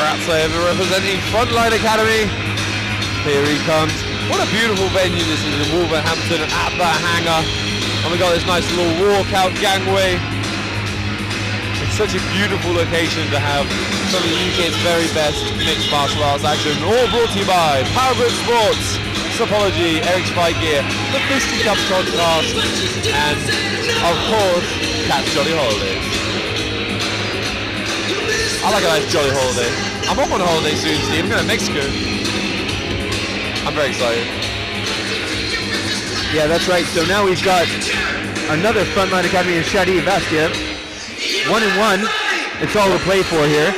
Vatsaev representing Frontline Academy. Here he comes. What a beautiful venue this is in Wolverhampton at the hangar. And we got this nice little walkout gangway. It's such a beautiful location to have some of the UK's very best mixed martial arts action. All brought to you by Powergrip Sports, Topology, Eric's Fight Gear, the Fisticuffs podcast, and of course, Cat's Jolly Holidays. I like a nice jolly holiday. I'm off on a holiday soon, Steve. I'm going to Mexico. I'm very excited. Yeah, that's right. So now we've got another Frontline Academy in Shadid, Vatsaev. 1-1. It's all to play for here,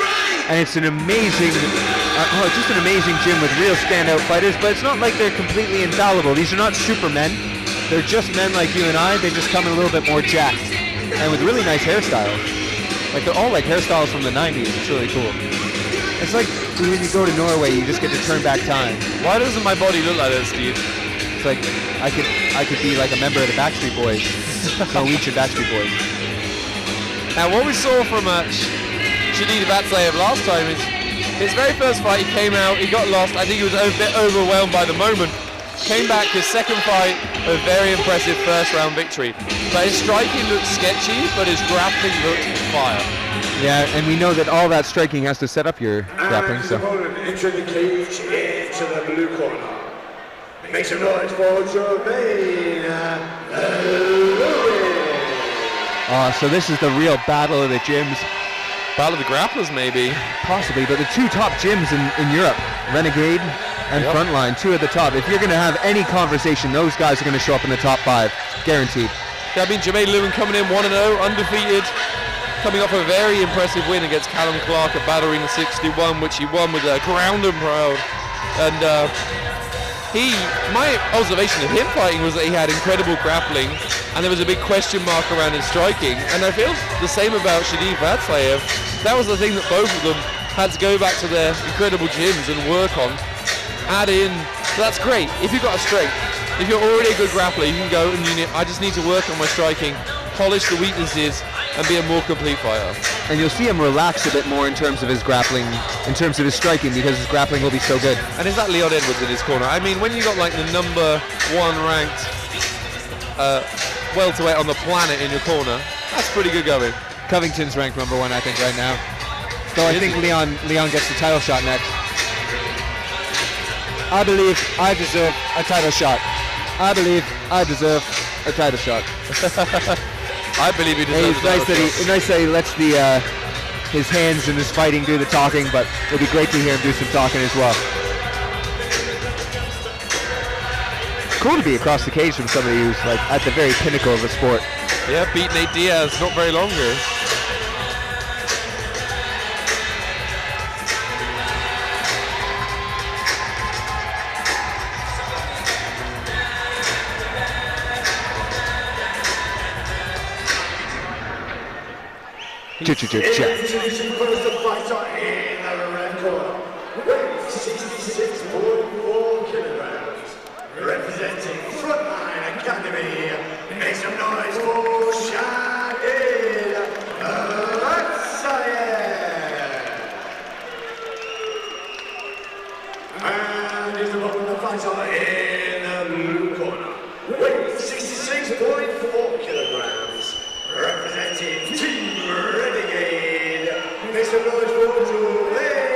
and it's an amazing, just an amazing gym with real standout fighters. But it's not like they're completely infallible. These are not supermen. They're just men like you and I. They just come in a little bit more jacked, and with really nice hairstyles. Like they're all like hairstyles from the 90s. It's really cool. It's like when you go to Norway, you just get to turn back time. Why doesn't my body look like this, Steve? It's like I could be like a member of the Backstreet Boys, Norwegian Backstreet Boys. Now what we saw from Shadid Vatsaev last time is his very first fight. He came out, he got lost. I think he was a bit overwhelmed by the moment. Came back, his second fight, a very impressive first round victory. But his striking looked sketchy, but his grappling looked fire. Yeah, and we know that all that striking has to set up your grappling. So. Entering the cage into the blue corner. Make some noise for Jermaine. So this is the real battle of the gyms. Battle of the grapplers, maybe. Possibly, but the two top gyms in Europe, Renegade and Frontline, two at the top. If you're going to have any conversation, those guys are going to show up in the top 5, guaranteed. Yeah, I mean, Jermaine Lewin coming in 1-0, undefeated, coming off a very impressive win against Callum Clark at Battle Arena 61, which he won with a ground and proud. And my observation of him fighting was that he had incredible grappling, and there was a big question mark around his striking. And I feel the same about Shadid Vatsaev. That was the thing that both of them had to go back to their incredible gyms and work on. Add in, so that's great. If you've got a strength, if you're already a good grappler, you can go and I just need to work on my striking, polish the weaknesses, and be a more complete fighter. And you'll see him relax a bit more in terms of his grappling, in terms of his striking, because his grappling will be so good. And is that Leon Edwards in his corner? I mean, when you got like the number 1 ranked welterweight on the planet in your corner, that's pretty good going. Covington's ranked number 1, I think, right now. So I think Leon gets the title shot next. I believe I deserve a title shot. I believe I deserve a title shot. I believe he deserves a title shot. It's nice that he lets his hands and his fighting do the talking, but it'd be great to hear him do some talking as well. Cool to be across the cage from somebody who's like at the very pinnacle of the sport. Yeah, beat Nate Diaz not very long ago. Introducing first the fighter in the red corner, weighing 66.4 kilograms, representing Frontline Academy. Make some noise for Shadid Vatsaev. And his opponent, the fighter in the blue corner, weighing 66.4 kilograms, representing Team Renegade. Make some noise for Jermaine.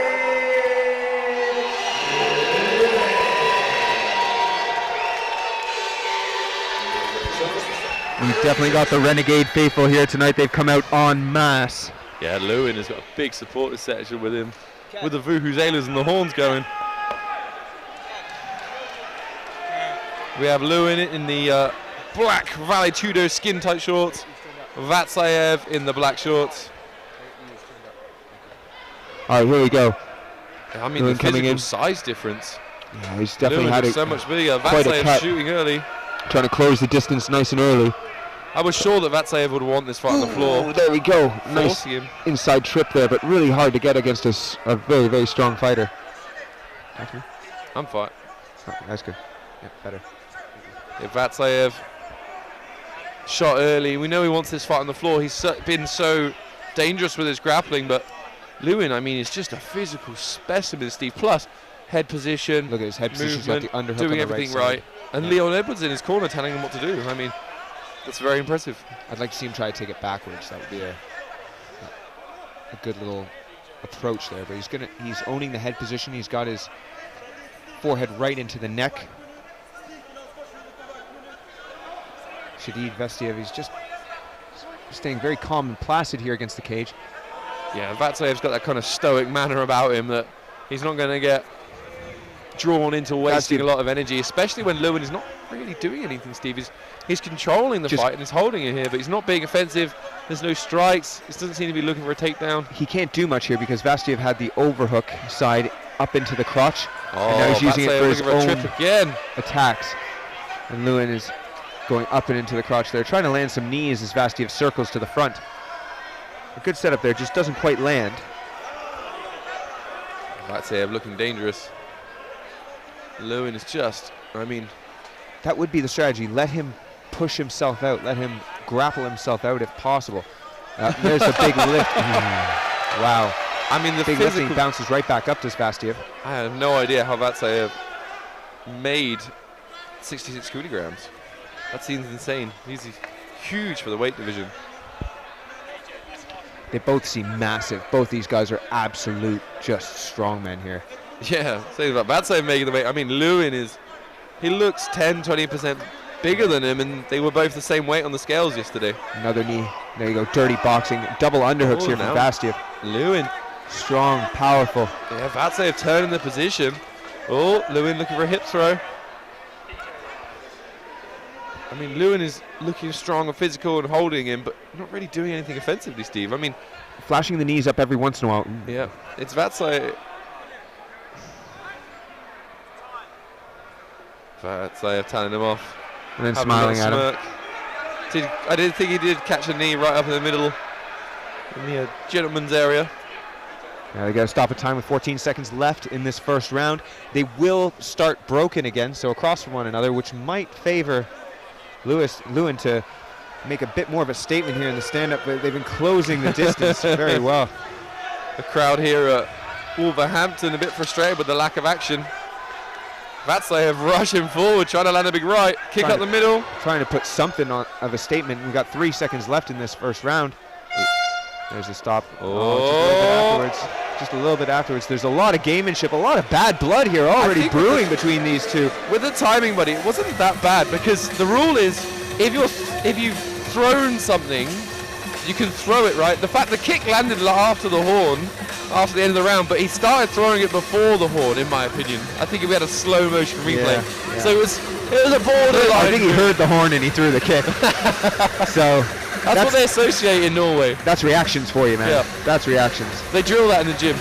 We've definitely got the Renegade faithful here tonight. They've come out en masse. Yeah, Lewin has got a big supporter section with him, with the vuvuzelas and the horns going. We have Lewin in the black Vale Tudo skin tight shorts, Vatsaev in the black shorts. All right, here we go. I mean, Lewin the physical size difference. Yeah, he's definitely Lewin had so much bigger. quite a Vatsaev cut. shooting early. Trying to close the distance nice and early. I was sure that Vatsaev would want this fight on the floor. There we go. Nice him. inside trip there, but really hard to get against a very, very strong fighter. I'm fine. Oh, that's good. Yeah, better. Yeah, Vatsaev shot early. We know he wants this fight on the floor. He's been so dangerous with his grappling, but Lewin, I mean, is just a physical specimen, Steve. Plus, head position. Look at his head position. He's got the underhook doing on the everything right. right. And Leon Edwards in his corner telling him what to do. I mean, that's very impressive. I'd like to see him try to take it backwards. That would be a good little approach there. But he's owning the head position. He's got his forehead right into the neck. Shadid Vatsaev, he's just staying very calm and placid here against the cage. Yeah, Vatsaev's got that kind of stoic manner about him that he's not going to get drawn into wasting a lot of energy, especially when Lewin is not really doing anything, Steve. He's controlling the fight and he's holding it here, but he's not being offensive. There's no strikes. He doesn't seem to be looking for a takedown. He can't do much here because Vatsaev had the overhook side up into the crotch. Oh, and now he's using it for his own attacks. And Lewin is going up and into the crotch there, trying to land some knees as Vatsaev circles to the front. A good setup there, just doesn't quite land. Vatsaev looking dangerous. Lewin is just, I mean, that would be the strategy. Let him push himself out. Let him grapple himself out if possible. There's a big lift. Wow. I mean, the big lifting bounces right back up to Vatsaev. I have no idea how Vatsaev made 66 kilograms. That seems insane. He's huge for the weight division. They both seem massive. Both these guys are absolute just strongmen here. Yeah, saying about Vatsaev making the weight. I mean, Lewin he looks 10-20% bigger than him, and they were both the same weight on the scales yesterday. Another knee. There you go. Dirty boxing. Double underhooks here from Vatsaev. Lewin. Strong, powerful. Yeah, Vatsaev turning the position. Oh, Lewin looking for a hip throw. I mean, Lewin is looking strong and physical and holding him, but not really doing anything offensively, Steve. I mean, flashing the knees up every once in a while. Yeah, it's Vatsaev. Vatsaev telling him off. And then smiling at him. I didn't think he did catch a knee right up in the middle, in the gentleman's area. They got to stop at time with 14 seconds left in this first round. They will start broken again, so across from one another, which might favor Lewin to make a bit more of a statement here in the stand-up, but they've been closing the distance very well. The crowd here at Wolverhampton a bit frustrated with the lack of action. Vatsaev rushing forward, trying to land a big right, kick up the middle. Trying to put something of a statement. We've got 3 seconds left in this first round. There's a stop. Just a little bit afterwards. There's a lot of gamemanship, a lot of bad blood here already brewing between these two. With the timing, buddy, it wasn't that bad because the rule is if you've thrown something, you can throw it, right? The fact the kick landed after the horn, after the end of the round, but he started throwing it before the horn, in my opinion. I think if we had a slow motion replay. Yeah. So it was a borderline. I think he heard the horn and he threw the kick. So that's what they associate in Norway. That's reactions for you, man. Yeah. That's reactions. They drill that in the gym.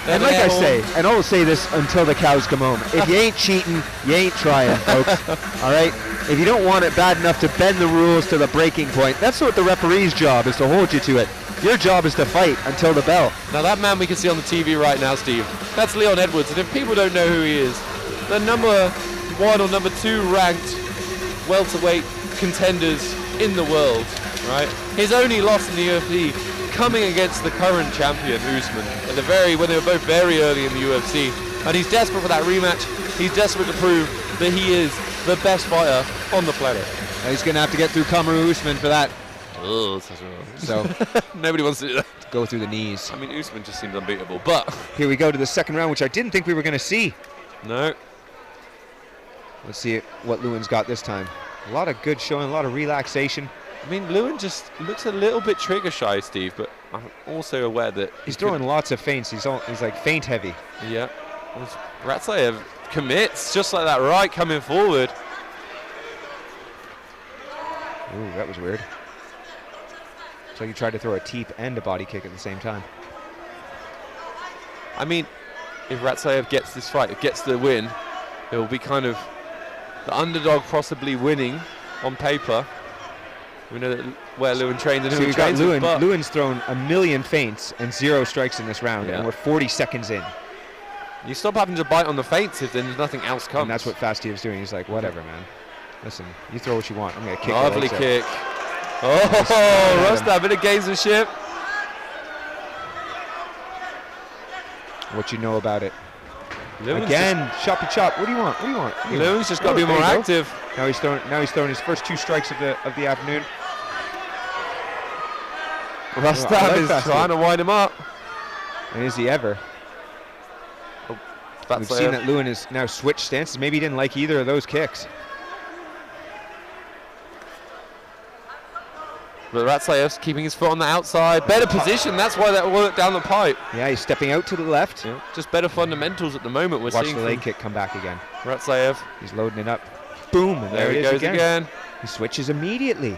And like I say, and I'll say this until the cows come home. If you ain't cheating, you ain't trying, folks. All right? If you don't want it bad enough to bend the rules to the breaking point, that's what the referee's job is, to hold you to it. Your job is to fight until the bell. Now that man we can see on the TV right now, Steve, that's Leon Edwards. And if people don't know who he is, the number 1 or number 2 ranked welterweight contenders in the world, right? His only loss in the UFC coming against the current champion, Usman, when they were both very early in the UFC. And he's desperate for that rematch. He's desperate to prove that he is the best fighter on the planet. He's going to have to get through Kamaru Usman for that. Oh, so nobody wants to do that. Go through the knees. I mean, Usman just seems unbeatable, but here we go to the second round, which I didn't think we were going to see. No. Let's see what Lewin's got this time. A lot of good showing, a lot of relaxation. I mean, Lewin just looks a little bit trigger shy, Steve, but I'm also aware that he's throwing lots of feints. He's like feint heavy. Yeah. Vatsaev commits just like that, right, coming forward. Ooh, that was weird. So he tried to throw a teep and a body kick at the same time. I mean, if Vatsaev gets this fight, gets the win, it will be kind of the underdog possibly winning on paper. We know that where Lewin trained and who he trains with, Lewin's thrown a million feints and 0 strikes in this round, and we're 40 seconds in. You stop having to bite on the feints if then nothing else comes. And that's what Vatsaev's doing. He's like, whatever, man. Listen, you throw what you want. I'm going to kick. Lovely kick. Oh, Rostad, a bit of gamesmanship. what you know about it. Lewin's Again, choppy chop. What do you want? What do you want? Lewin's just got to be more active. Now he's throwing his first 2 strikes of the afternoon. Vatsaev is trying to wind him up. And is he ever? Oh, we've seen that Lewin has now switched stances. Maybe he didn't like either of those kicks. But Vatsaev's keeping his foot on the outside. Better position, that's why that worked down the pipe. Yeah, he's stepping out to the left. Yeah. Just better fundamentals at the moment. We're Watch seeing the leg kick come back again. Vatsaev. He's loading it up. Boom, and there he goes again. He switches immediately.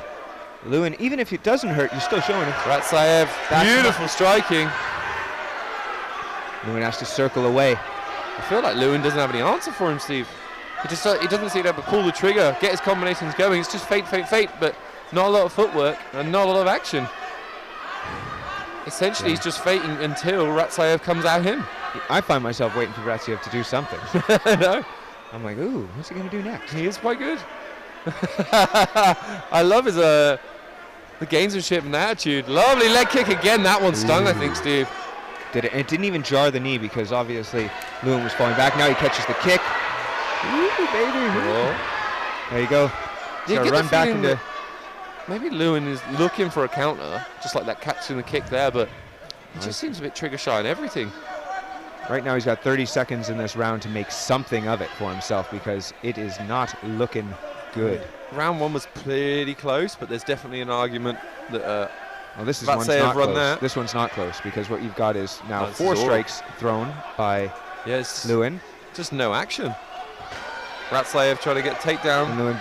Lewin, even if it doesn't hurt, you're still showing it. Vatsaev, beautiful striking. Lewin has to circle away. I feel like Lewin doesn't have any answer for him, Steve. He doesn't seem to be able to pull the trigger, get his combinations going. It's just fate, but not a lot of footwork and not a lot of action. Essentially, he's just fating until Vatsaev comes at him. I find myself waiting for Vatsaev to do something. No. I'm like, ooh, what's he going to do next? He is quite good. I love his the gamesmanship and attitude. Lovely leg kick again. That one stung, I think, Steve. Did it? It didn't even jar the knee because obviously Lewin was falling back. Now he catches the kick. Ooh, baby. Cool. There you go. He's going to run back into... Maybe Lewin is looking for a counter, just like that catching the kick there, but he just seems a bit trigger shy on everything. Right now he's got 30 seconds in this round to make something of it for himself because it is not looking good. Round 1 was pretty close, but there's definitely an argument that well, this is Vatsaev run that. This one's not close because what you've got is now 4 strikes thrown by Lewin. Just no action. Vatsaev trying to get takedown. And Lewin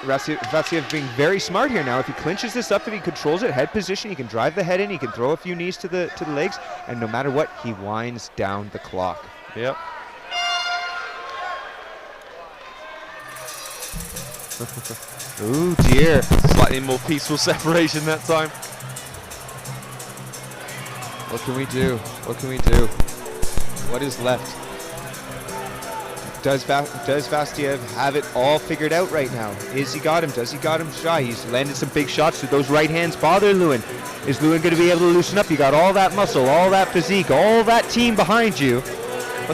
Vatsaev being very smart here now. If he clinches this up, if he controls it, head position, he can drive the head in, he can throw a few knees to the legs, and no matter what, he winds down the clock. Yep. Ooh, dear. Slightly more peaceful separation that time. What can we do? What can we do? What is left? Does Vatsaev have it all figured out right now? Is he got him? Does he got him shy? He's landed some big shots. Do those right hands bother Lewin? Is Lewin going to be able to loosen up? You got all that muscle, all that physique, all that team behind you.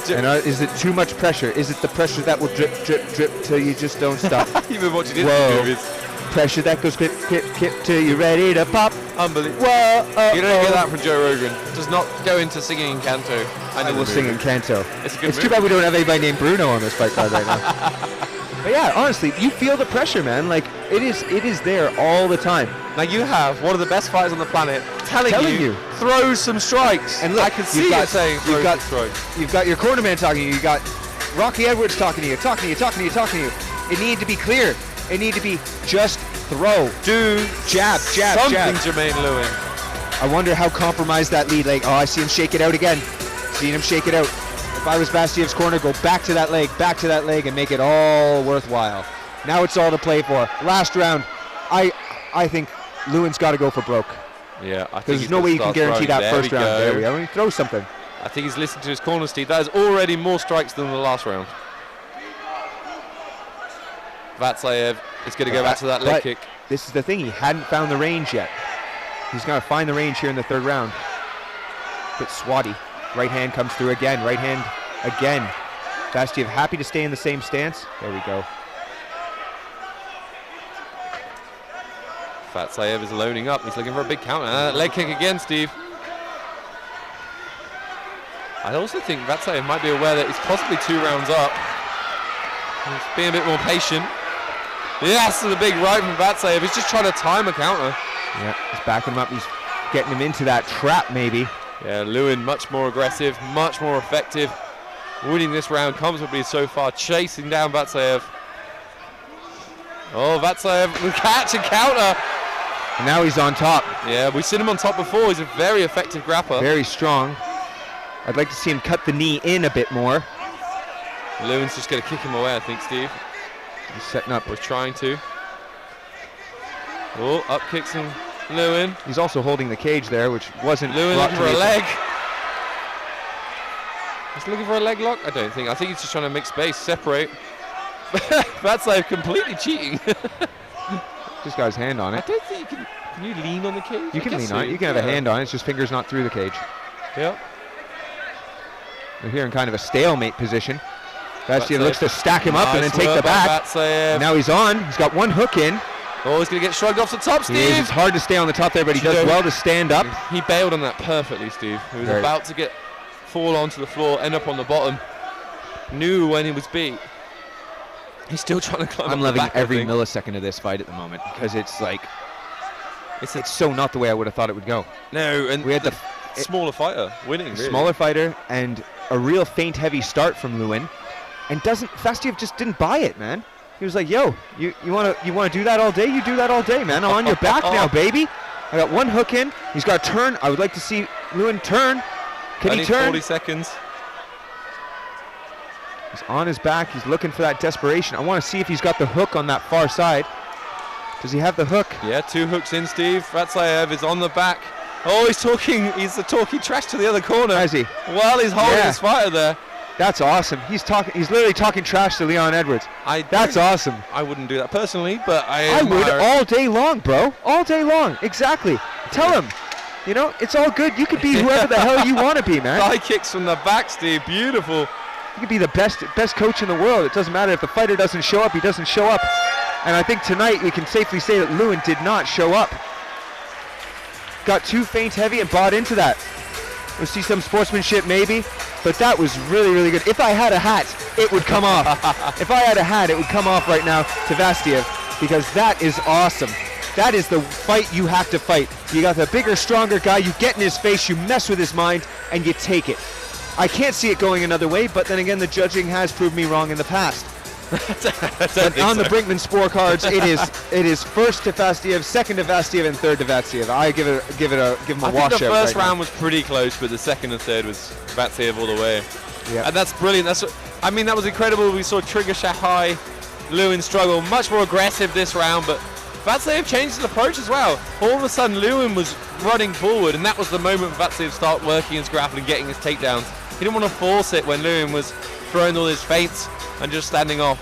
And is it too much pressure? Is it the pressure that will drip, drip, drip till you just don't stop? Even what you did in the movies. Pressure that goes clip, clip, clip till you're ready to pop. Unbelievable. Whoa, you don't get that from Joe Rogan. Does not go into singing in canto. I will sing in canto. It's too bad we don't have anybody named Bruno on this fight card right now. But yeah, honestly, you feel the pressure, man. Like it is there all the time. Now you have one of the best fighters on the planet telling you throw some strikes. And look, I can see it saying throw some strikes. You've got your cornerman talking to you. You got Rocky Edwards talking to you. It needed to be clear. It needed to be just throw. Do jab, something, jab. Jermaine Lewin. I wonder how compromised that lead leg. Oh, I see him shake it out again. Seeing him shake it out. If I was Vatsaev's corner, go back to that leg, and make it all worthwhile. Now it's all to play for. Last round, I think Lewin's got to go for broke. Yeah, I think there's no way you can guarantee that first round. There we go. Let me throw something. I think he's listened to his corner, Steve. That is already more strikes than the last round. Vatsaev is going to go back to that leg kick. This is the thing. He hadn't found the range yet. He's going to find the range here in the third round. Bit swatty. Right hand comes through again. Right hand again. Vatsaev happy to stay in the same stance. There we go. Vatsaev is loading up. He's looking for a big counter. Leg kick again, Steve. I also think Vatsaev might be aware that he's possibly 2 rounds up. He's being a bit more patient. Yes, to the big right from Vatsaev. He's just trying to time a counter. Yeah, he's backing him up. He's getting him into that trap, maybe. Yeah, Lewin much more aggressive, much more effective. Winning this round comfortably so far, chasing down Vatsaev. Oh, Vatsaev with catch and counter. And now he's on top. Yeah, we've seen him on top before. He's a very effective grappler. Very strong. I'd like to see him cut the knee in a bit more. Lewin's just going to kick him away, I think, Steve. He's setting up. We're trying to. Oh, up kicks him. Lewin. He's also holding the cage there, which wasn't. Lewin looking for a leg. He's looking for a leg lock? I don't think. I think he's just trying to make space, separate. Vatsaev completely cheating. Just got his hand on it. I don't think you can. Can you lean on the cage? You can lean on it. You can have a hand on it. It's just fingers not through the cage. Yeah. We're here in kind of a stalemate position. Vatsaev looks to stack him up and then take the back. And now he's on. He's got one hook in. Oh, he's going to get shrugged off the top, Steve. It's hard to stay on the top there, but he does well to stand up. He bailed on that perfectly, Steve. He was about to fall onto the floor, end up on the bottom. Knew when he was beat. He's still trying to climb up the back. I'm loving every millisecond of this fight at the moment because it's like, it's so not the way I would have thought it would go. No, and we had the smaller fighter winning, really. Smaller fighter and a real feint heavy start from Lewin. And Vatsaev just didn't buy it, man. He was like, yo, you wanna do that all day? You do that all day, man. I'm on your back now, baby. I got one hook in. He's got a turn. I would like to see Lewin turn. Can he turn? 40 seconds. He's on his back. He's looking for that desperation. I want to see if he's got the hook on that far side. Does he have the hook? Yeah, 2 hooks in, Steve. Vatsaev is on the back. Oh, he's talking trash to the other corner. Is he? While he's holding his fighter there. That's awesome. He's literally talking trash to Leon Edwards. That's awesome. I wouldn't do that personally, but I would all day long, bro. All day long. Exactly. Tell him. You know, it's all good. You could be whoever the hell you want to be, man. High kicks from the back, Steve. Beautiful. You could be the best coach in the world. It doesn't matter if the fighter doesn't show up. He doesn't show up. And I think tonight we can safely say that Lewin did not show up. Got too feint heavy and bought into that. We'll see some sportsmanship maybe, but that was really, really good. If I had a hat, it would come off. If I had a hat, it would come off right now to Vatsaev, because that is awesome. That is the fight you have to fight. You got the bigger, stronger guy, you get in his face, you mess with his mind, and you take it. I can't see it going another way, but then again, the judging has proved me wrong in the past. But on the Brinkman scorecards, it is first to Vatsaev, second to Vatsaev, and third to Vatsaev. I give him a washout. I think the first round was pretty close, but the second and third was Vatsaev all the way. Yeah. And that's brilliant. That was incredible. We saw trigger shot high, Lewin struggle, much more aggressive this round, but Vatsaev changed his approach as well. All of a sudden, Lewin was running forward, and that was the moment Vatsaev started working his grapple and getting his takedowns. He didn't want to force it when Lewin was throwing all his feints and just standing off.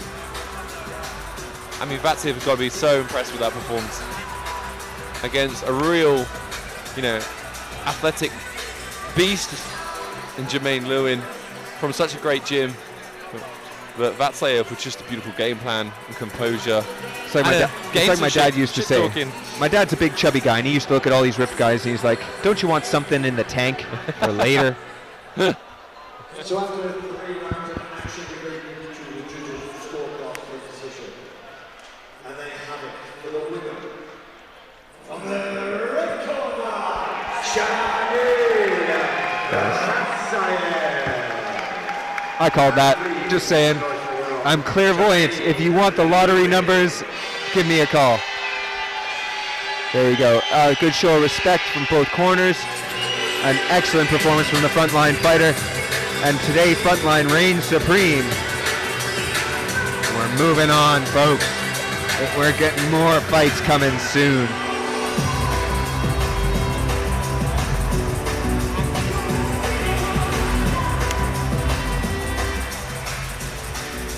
I mean, Vatsaev has got to be so impressed with that performance against a real, athletic beast in Jermaine Lewin from such a great gym. But Vatsaev with just a beautiful game plan and composure. It's like my dad used to say. My dad's a big chubby guy, and he used to look at all these ripped guys, and he's like, "Don't you want something in the tank for later?" So after 3 rounds of action, we're going into the judges' scorecard position. And they have it for the winner. From the red corner, Shadid. I called that. Just saying. I'm clairvoyant. If you want the lottery numbers, give me a call. There you go. Good show of respect from both corners. An excellent performance from the frontline fighter. And today, frontline reigns supreme. We're moving on, folks. We're getting more fights coming soon.